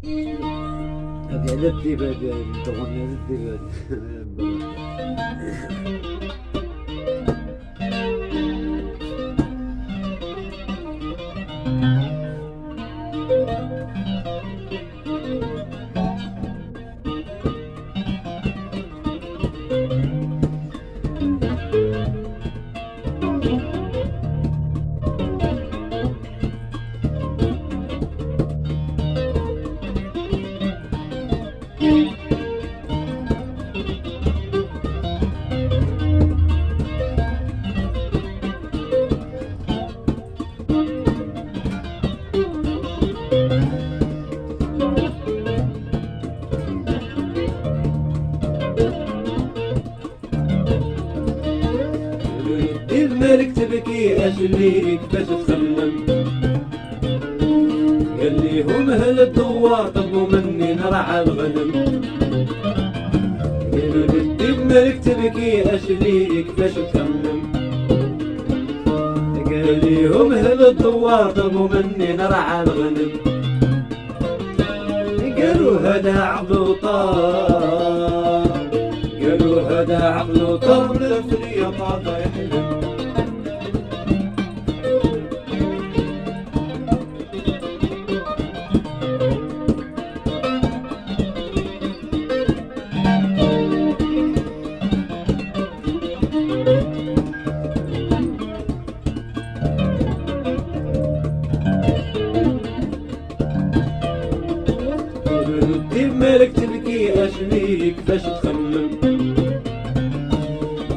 هذه على الديبه ديال الدغنيه الديبه. الملك تبكي أجليك باش تخمم، قال ليهم أهل الدوار طلبوا مني نرعى الغنم. قالوا لي الملك تبكي أجليك باش تخمم، قال ليهم أهل الدوار طلبوا مني نرعى الغنم. قالوا هذا عقله طار، قالوا هذا عقله طار لفري طاطا يحلم. الملك تبكي أشليك باش تخمم،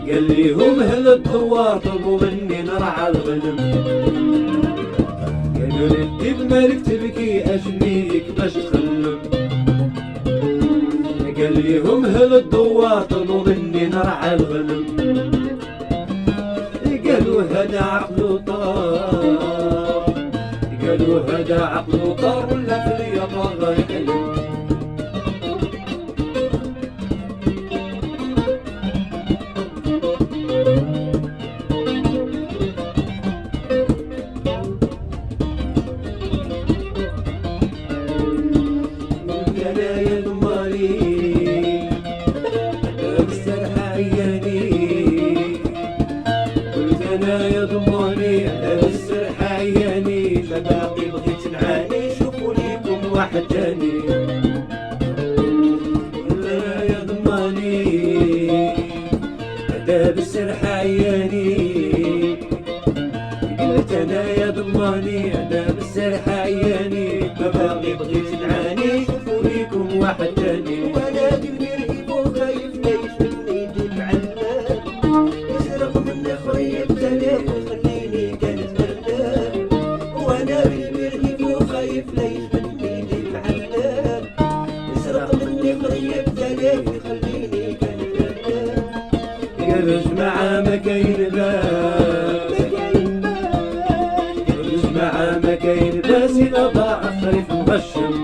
قال ليهم أهل الدوار طلبوا مني نرعى الغنم. قالوا لي الملك تبكي أشليك باش تخمم، قال ليهم أهل الدوار طلبوا مني نرعى الغنم. قالوا هذا عقله طار، قالوا هذا عقله طار ولا في اليقظة يحلم. أنا يا دماري بالسرحة عياني، قلت أنا يا دماري بالسرحة عياني، فباقي بغيت نعاني شوفوا ليكم واحد تاني. أنا يا ضماني هذا بالسرحة عياني، قلت أنا يا ضماني هذا بالسرحة عياني، فباقي بغيت نعاني شوفوا ليكم واحد تاني. وانا بالمرهب وخايف ليش مني تتعلم، يسرق مني خريب تلف وخليني كانت مردان. وانا بالمرهب وخايف ليش مني تتعلم، يسرق مني خريب تلف وخليني كانت مردان. قرش مع ما كاين باس، قرش مع ما كاين باس، إذا ضاع خريف مغشم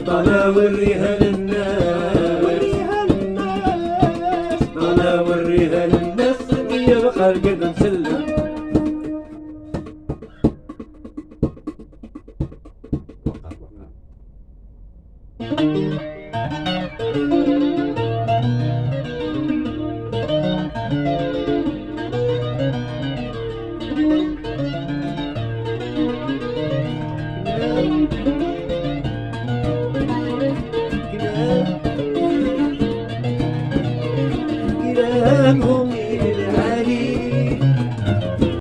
طلع وريها للناس، طلع وريها للناس، صبية بخلق مسلم. كلامهم